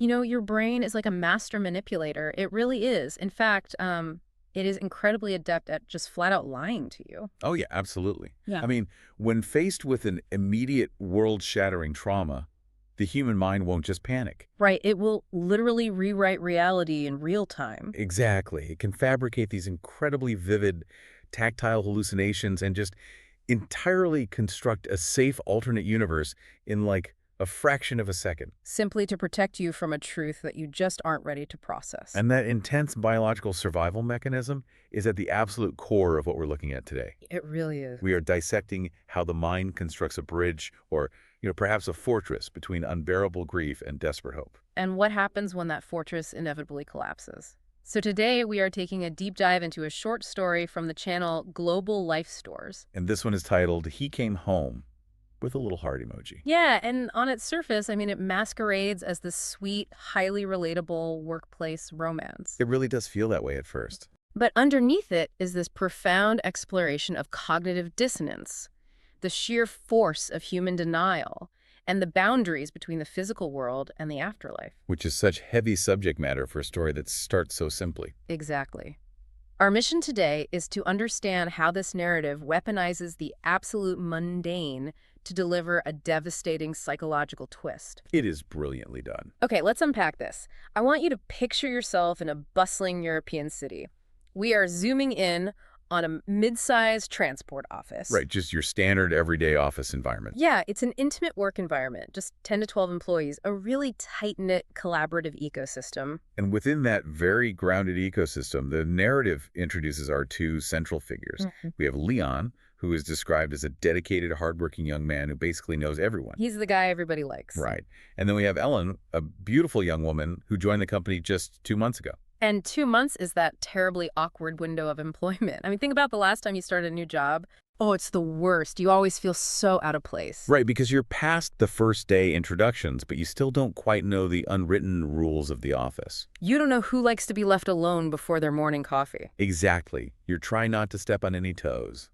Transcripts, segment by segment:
Your brain is like a master manipulator. It really is. In fact, it is incredibly adept at just flat out lying to you. Oh, yeah, absolutely. Yeah. I mean, when faced with an immediate world-shattering trauma, the human mind won't just panic. Right. It will literally rewrite reality in real time. Exactly. It can fabricate these incredibly vivid tactile hallucinations and just entirely construct a safe alternate universe in like a fraction of a second. Simply to protect you from a truth that you just aren't ready to process. And that intense biological survival mechanism is at the absolute core of what we're looking at today. It really is. We are dissecting how the mind constructs a bridge or, perhaps a fortress between unbearable grief and desperate hope. And what happens when that fortress inevitably collapses? So today we are taking a deep dive into a short story from the channel Global Life Stores. And this one is titled, He Came Home, with a little heart emoji. Yeah, and on its surface, it masquerades as this sweet, highly relatable workplace romance. It really does feel that way at first. But underneath it is this profound exploration of cognitive dissonance, the sheer force of human denial, and the boundaries between the physical world and the afterlife. Which is such heavy subject matter for a story that starts so simply. Exactly. Our mission today is to understand how this narrative weaponizes the absolute mundane to deliver a devastating psychological twist. It is brilliantly done. Okay, let's unpack this. I want you to picture yourself in a bustling European city. We are zooming in on a mid-sized transport office. Right, just your standard everyday office environment. Yeah, it's an intimate work environment, just 10 to 12 employees, a really tight-knit collaborative ecosystem. And within that very grounded ecosystem, the narrative introduces our two central figures. We have Leon, who is described as a dedicated, hardworking young man who basically knows everyone. He's the guy everybody likes. Right. And then we have Ellen, a beautiful young woman who joined the company just 2 months ago. And 2 months is that terribly awkward window of employment. Think about the last time you started a new job. Oh, it's the worst. You always feel so out of place. Right, because you're past the first day introductions, but you still don't quite know the unwritten rules of the office. You don't know who likes to be left alone before their morning coffee. Exactly. You're trying not to step on any toes.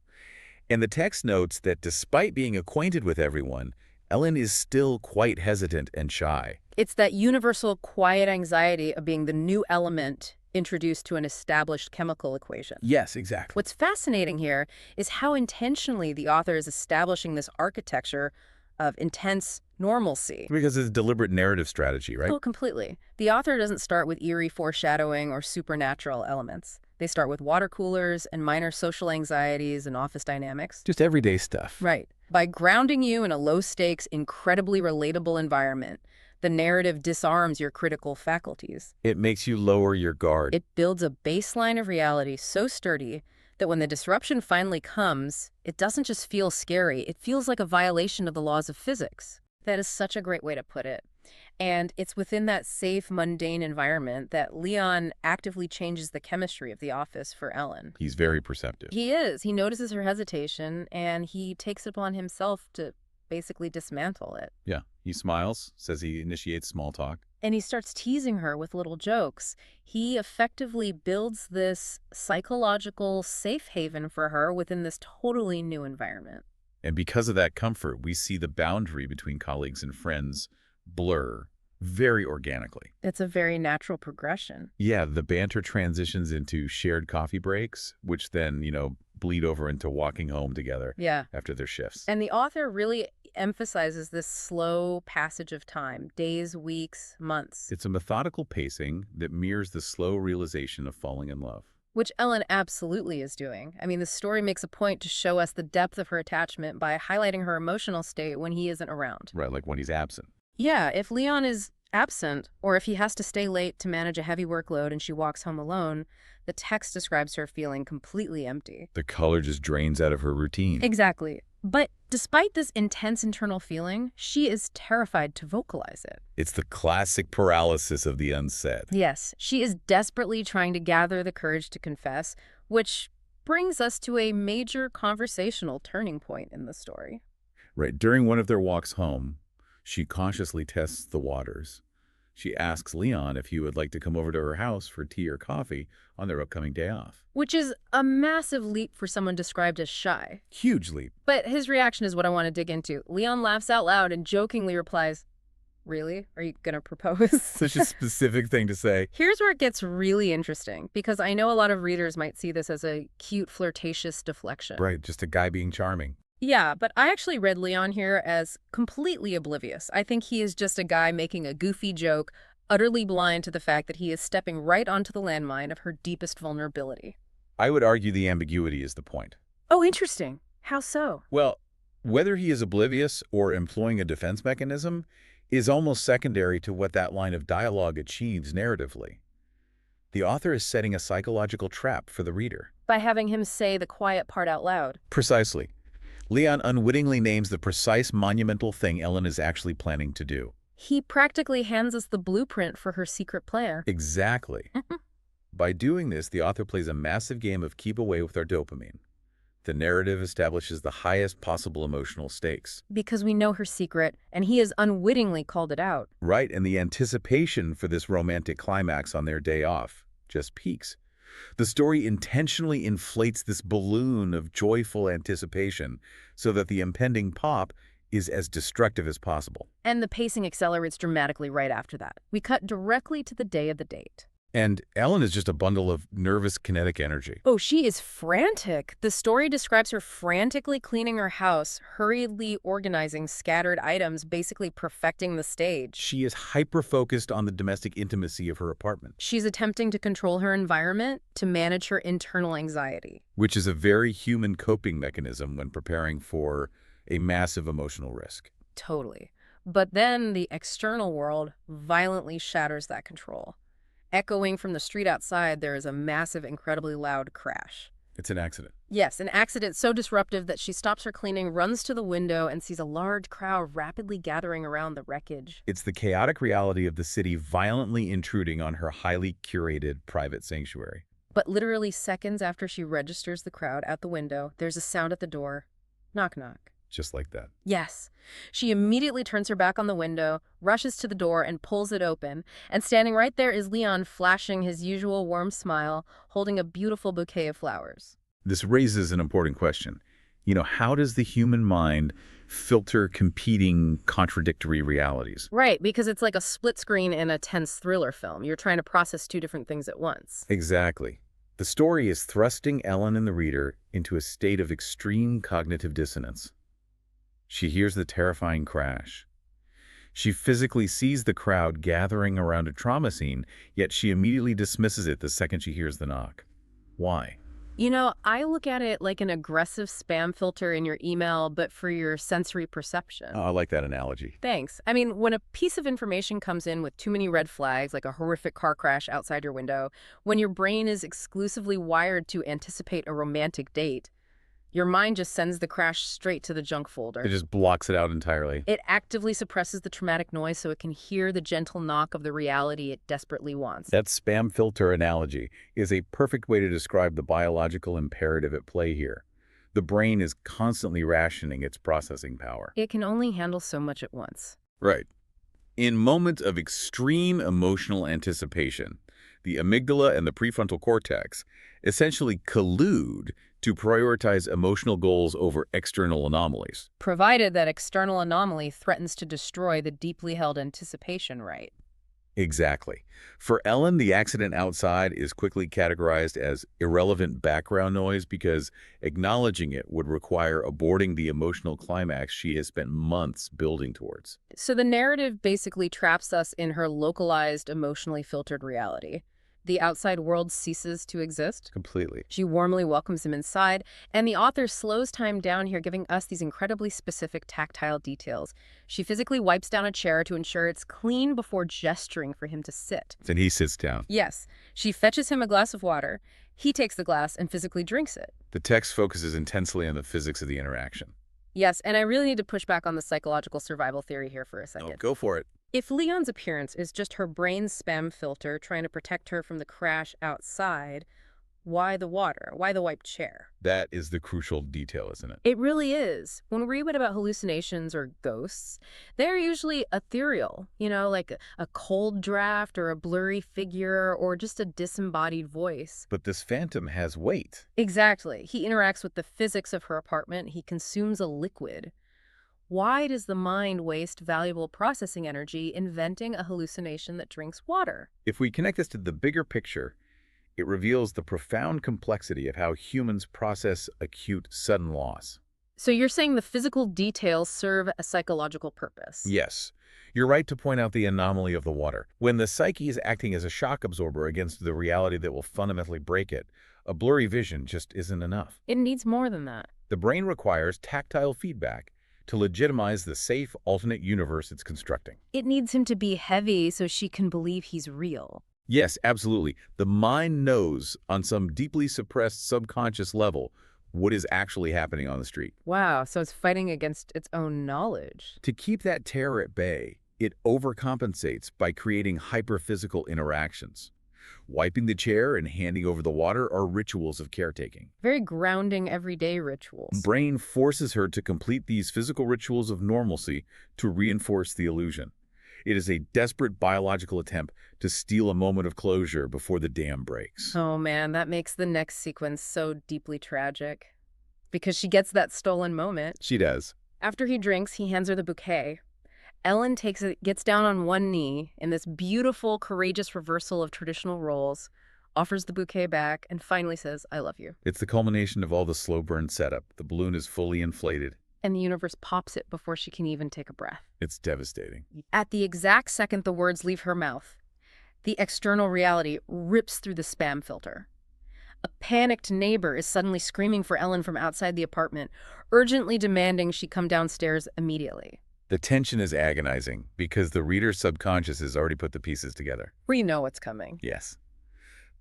And the text notes that despite being acquainted with everyone, Ellen is still quite hesitant and shy. It's that universal quiet anxiety of being the new element introduced to an established chemical equation. Yes, exactly. What's fascinating here is how intentionally the author is establishing this architecture of intense normalcy. Because it's a deliberate narrative strategy, right? Oh, completely. The author doesn't start with eerie foreshadowing or supernatural elements. They start with water coolers and minor social anxieties and office dynamics. Just everyday stuff. Right. By grounding you in a low-stakes, incredibly relatable environment, the narrative disarms your critical faculties. It makes you lower your guard. It builds a baseline of reality so sturdy that when the disruption finally comes, it doesn't just feel scary, it feels like a violation of the laws of physics. That is such a great way to put it. And it's within that safe, mundane environment that Leon actively changes the chemistry of the office for Ellen. He's very perceptive. He is. He notices her hesitation, and he takes it upon himself to basically dismantle it. Yeah. He smiles, says he initiates small talk. And he starts teasing her with little jokes. He effectively builds this psychological safe haven for her within this totally new environment. And because of that comfort, we see the boundary between colleagues and friends blur very organically. It's a very natural progression. Yeah, the banter transitions into shared coffee breaks, which then, bleed over into walking home together after their shifts. And the author really emphasizes this slow passage of time, days, weeks, months. It's a methodical pacing that mirrors the slow realization of falling in love. Which Ellen absolutely is doing. The story makes a point to show us the depth of her attachment by highlighting her emotional state when he isn't around. Right, like when he's absent. Yeah, if Leon is absent, or if he has to stay late to manage a heavy workload and she walks home alone, the text describes her feeling completely empty. The color just drains out of her routine. Exactly. But despite this intense internal feeling, she is terrified to vocalize it. It's the classic paralysis of the unsaid. Yes, she is desperately trying to gather the courage to confess, which brings us to a major conversational turning point in the story. Right. During one of their walks home, she cautiously tests the waters. She asks Leon if he would like to come over to her house for tea or coffee on their upcoming day off. Which is a massive leap for someone described as shy. Huge leap. But his reaction is what I want to dig into. Leon laughs out loud and jokingly replies, Really? Are you gonna propose? Such a specific thing to say. Here's where it gets really interesting, because I know a lot of readers might see this as a cute, flirtatious deflection. Right, just a guy being charming. Yeah, but I actually read Leon here as completely oblivious. I think he is just a guy making a goofy joke, utterly blind to the fact that he is stepping right onto the landmine of her deepest vulnerability. I would argue the ambiguity is the point. Oh, interesting. How so? Well, whether he is oblivious or employing a defense mechanism is almost secondary to what that line of dialogue achieves narratively. The author is setting a psychological trap for the reader. By having him say the quiet part out loud. Precisely. Leon unwittingly names the precise monumental thing Ellen is actually planning to do. He practically hands us the blueprint for her secret plan. Exactly. By doing this, the author plays a massive game of keep away with our dopamine. The narrative establishes the highest possible emotional stakes. Because we know her secret, and he has unwittingly called it out. Right, and the anticipation for this romantic climax on their day off just peaks. The story intentionally inflates this balloon of joyful anticipation so that the impending pop is as destructive as possible. And the pacing accelerates dramatically right after that. We cut directly to the day of the date. And Ellen is just a bundle of nervous kinetic energy. Oh, she is frantic. The story describes her frantically cleaning her house, hurriedly organizing scattered items, basically perfecting the stage. She is hyper-focused on the domestic intimacy of her apartment, She's attempting to control her environment to manage her internal anxiety. which is a very human coping mechanism when preparing for a massive emotional risk. Totally. But then the external world violently shatters that control. Echoing from the street outside, there is a massive, incredibly loud crash. It's an accident. Yes, an accident so disruptive that she stops her cleaning, runs to the window, and sees a large crowd rapidly gathering around the wreckage. It's the chaotic reality of the city violently intruding on her highly curated private sanctuary. But literally seconds after she registers the crowd at the window, there's a sound at the door. Knock, knock. Just like that. Yes. She immediately turns her back on the window, rushes to the door, and pulls it open. And standing right there is Leon, flashing his usual warm smile, holding a beautiful bouquet of flowers. This raises an important question. How does the human mind filter competing, contradictory realities? Right, because it's like a split screen in a tense thriller film. You're trying to process two different things at once. Exactly. The story is thrusting Ellen and the reader into a state of extreme cognitive dissonance. She hears the terrifying crash. She physically sees the crowd gathering around a trauma scene, yet she immediately dismisses it the second she hears the knock. Why? I look at it like an aggressive spam filter in your email, but for your sensory perception. Oh, I like that analogy. Thanks. I mean, when a piece of information comes in with too many red flags, like a horrific car crash outside your window, when your brain is exclusively wired to anticipate a romantic date, your mind just sends the crash straight to the junk folder. It just blocks it out entirely. It actively suppresses the traumatic noise so it can hear the gentle knock of the reality it desperately wants. That spam filter analogy is a perfect way to describe the biological imperative at play here. The brain is constantly rationing its processing power. It can only handle so much at once. Right. In moments of extreme emotional anticipation, the amygdala and the prefrontal cortex essentially collude to prioritize emotional goals over external anomalies. Provided that external anomaly threatens to destroy the deeply held anticipation right. Exactly. For Ellen, the accident outside is quickly categorized as irrelevant background noise because acknowledging it would require aborting the emotional climax she has spent months building towards. So the narrative basically traps us in her localized, emotionally filtered reality. The outside world ceases to exist. Completely. She warmly welcomes him inside, and the author slows time down here, giving us these incredibly specific tactile details. She physically wipes down a chair to ensure it's clean before gesturing for him to sit. Then he sits down. Yes, she fetches him a glass of water. He takes the glass and physically drinks it. The text focuses intensely on the physics of the interaction. Yes, and I really need to push back on the psychological survival theory here for a second. Oh, go for it. If Leon's appearance is just her brain's spam filter trying to protect her from the crash outside, why the water? Why the wiped chair? That is the crucial detail, isn't it? It really is. When we read about hallucinations or ghosts, they're usually ethereal, like a cold draft or a blurry figure or just a disembodied voice. But this phantom has weight. Exactly. He interacts with the physics of her apartment. He consumes a liquid. Why does the mind waste valuable processing energy inventing a hallucination that drinks water? If we connect this to the bigger picture, it reveals the profound complexity of how humans process acute sudden loss. So you're saying the physical details serve a psychological purpose. Yes, you're right to point out the anomaly of the water. When the psyche is acting as a shock absorber against the reality that will fundamentally break it, a blurry vision just isn't enough. It needs more than that. The brain requires tactile feedback to legitimize the safe, alternate universe it's constructing. It needs him to be heavy so she can believe he's real. Yes, absolutely. The mind knows on some deeply suppressed subconscious level what is actually happening on the street. Wow, so it's fighting against its own knowledge. To keep that terror at bay, it overcompensates by creating hyperphysical interactions. Wiping the chair and handing over the water are rituals of caretaking. Very grounding everyday rituals. Brain forces her to complete these physical rituals of normalcy to reinforce the illusion. It is a desperate biological attempt to steal a moment of closure before the dam breaks. Oh man, that makes the next sequence so deeply tragic. Because she gets that stolen moment. She does. After he drinks, he hands her the bouquet. Ellen takes it, gets down on one knee in this beautiful, courageous reversal of traditional roles, offers the bouquet back, and finally says, I love you. It's the culmination of all the slow burn setup. The balloon is fully inflated. And the universe pops it before she can even take a breath. It's devastating. At the exact second the words leave her mouth, the external reality rips through the spam filter. A panicked neighbor is suddenly screaming for Ellen from outside the apartment, urgently demanding she come downstairs immediately. The tension is agonizing because the reader's subconscious has already put the pieces together. We know what's coming. Yes.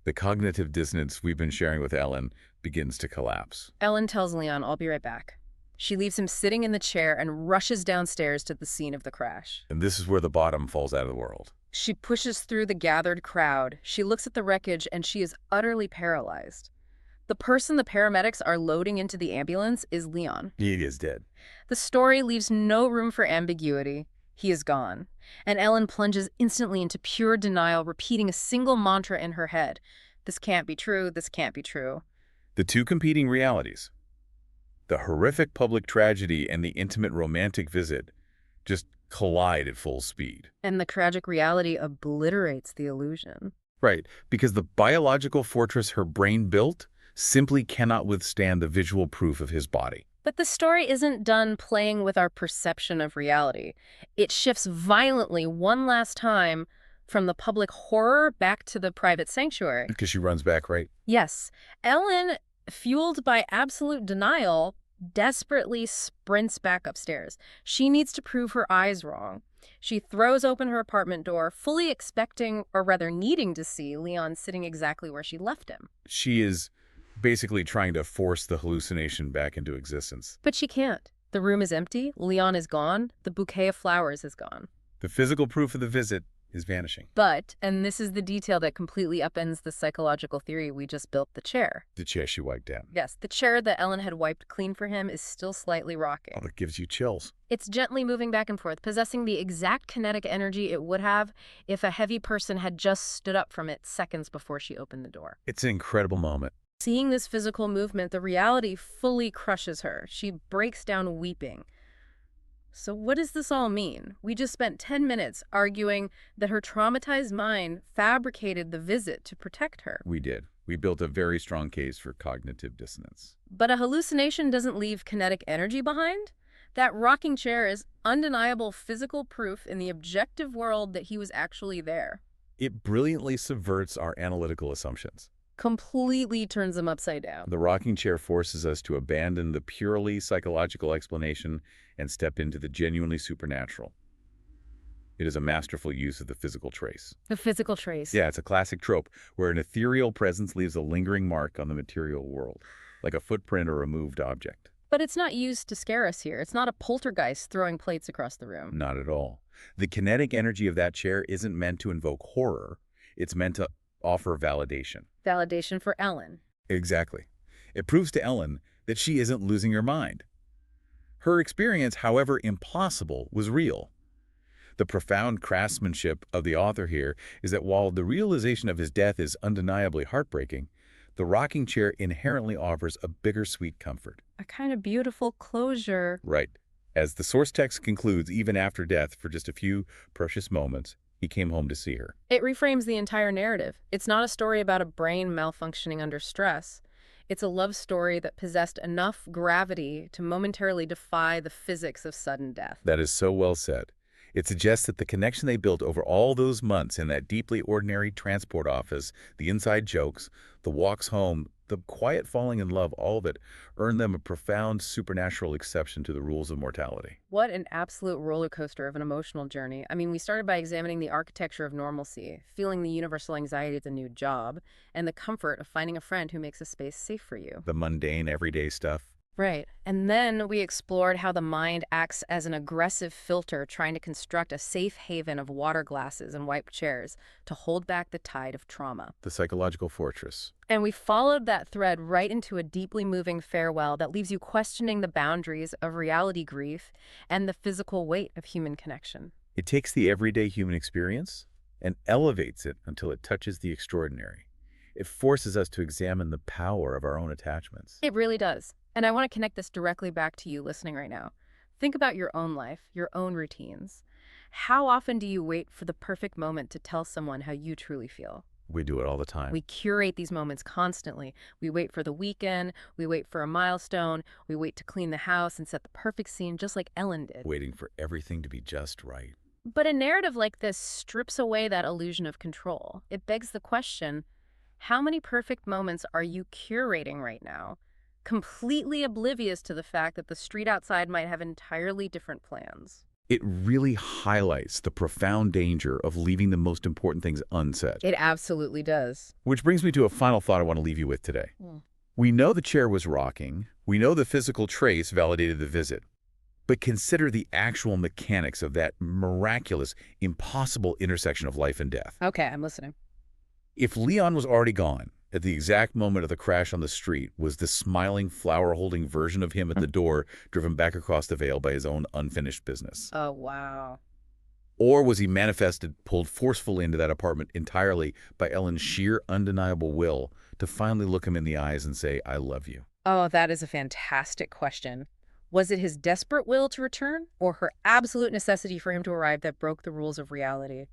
The cognitive dissonance we've been sharing with Ellen begins to collapse. Ellen tells Leon, I'll be right back. She leaves him sitting in the chair and rushes downstairs to the scene of the crash. And this is where the bottom falls out of the world. She pushes through the gathered crowd. She looks at the wreckage and she is utterly paralyzed. The person the paramedics are loading into the ambulance is Leon. He is dead. The story leaves no room for ambiguity. He is gone. And Ellen plunges instantly into pure denial, repeating a single mantra in her head. This can't be true. This can't be true. The two competing realities, the horrific public tragedy and the intimate romantic visit, just collide at full speed. And the tragic reality obliterates the illusion. Right, because the biological fortress her brain built simply cannot withstand the visual proof of his body. But the story isn't done playing with our perception of reality. It shifts violently one last time from the public horror back to the private sanctuary. Because she runs back, right? Yes. Ellen, fueled by absolute denial, desperately sprints back upstairs. She needs to prove her eyes wrong. She throws open her apartment door, fully expecting, or rather needing to see, Leon sitting exactly where she left him. She is basically trying to force the hallucination back into existence. But she can't. The room is empty, Leon is gone, the bouquet of flowers is gone. The physical proof of the visit is vanishing. But, and this is the detail that completely upends the psychological theory we just built, the chair. The chair she wiped down. Yes, the chair that Ellen had wiped clean for him is still slightly rocking. Oh, that gives you chills. It's gently moving back and forth, possessing the exact kinetic energy it would have if a heavy person had just stood up from it seconds before she opened the door. It's an incredible moment. Seeing this physical movement, the reality fully crushes her. She breaks down weeping. So what does this all mean? We just spent 10 minutes arguing that her traumatized mind fabricated the visit to protect her. We did. We built a very strong case for cognitive dissonance. But a hallucination doesn't leave kinetic energy behind. That rocking chair is undeniable physical proof in the objective world that he was actually there. It brilliantly subverts our analytical assumptions. Completely turns them upside down. The rocking chair forces us to abandon the purely psychological explanation and step into the genuinely supernatural. It is a masterful use of the physical trace. The physical trace. Yeah, it's a classic trope where an ethereal presence leaves a lingering mark on the material world, like a footprint or a moved object. But it's not used to scare us here. It's not a poltergeist throwing plates across the room. Not at all. The kinetic energy of that chair isn't meant to invoke horror. It's meant to offer validation. Validation for Ellen. Exactly. It proves to Ellen that she isn't losing her mind. Her experience, however impossible, was real. The profound craftsmanship of the author here is that while the realization of his death is undeniably heartbreaking, the rocking chair inherently offers a bittersweet comfort. A kind of beautiful closure. Right. As the source text concludes, even after death, for just a few precious moments, he came home to see her. It reframes the entire narrative. It's not a story about a brain malfunctioning under stress. It's a love story that possessed enough gravity to momentarily defy the physics of sudden death. That is so well said. It suggests that the connection they built over all those months in that deeply ordinary transport office, the inside jokes, the walks home, the quiet falling in love, all of it earned them a profound supernatural exception to the rules of mortality. What an absolute roller coaster of an emotional journey. I mean, we started by examining the architecture of normalcy, feeling the universal anxiety of the new job, and the comfort of finding a friend who makes a space safe for you. The mundane, everyday stuff. Right. And then we explored how the mind acts as an aggressive filter trying to construct a safe haven of water glasses and wiped chairs to hold back the tide of trauma. The psychological fortress. And we followed that thread right into a deeply moving farewell that leaves you questioning the boundaries of reality grief and the physical weight of human connection. It takes the everyday human experience and elevates it until it touches the extraordinary. It forces us to examine the power of our own attachments. It really does. And I want to connect this directly back to you listening right now. Think about your own life, your own routines. How often do you wait for the perfect moment to tell someone how you truly feel? We do it all the time. We curate these moments constantly. We wait for the weekend, we wait for a milestone, we wait to clean the house and set the perfect scene just like Ellen did. Waiting for everything to be just right. But a narrative like this strips away that illusion of control. It begs the question, how many perfect moments are you curating right now? Completely oblivious to the fact that the street outside might have entirely different plans. It really highlights the profound danger of leaving the most important things unsaid. It absolutely does. Which brings me to a final thought I want to leave you with today. Mm. We know the chair was rocking. We know the physical trace validated the visit. But consider the actual mechanics of that miraculous, impossible intersection of life and death. Okay, I'm listening. If Leon was already gone, at the exact moment of the crash on the street, was the smiling, flower-holding version of him at the door driven back across the veil by his own unfinished business? Oh, wow. Or was he manifested, pulled forcefully into that apartment entirely by Ellen's sheer, undeniable will to finally look him in the eyes and say, I love you? Oh, that is a fantastic question. Was it his desperate will to return, or her absolute necessity for him to arrive that broke the rules of reality?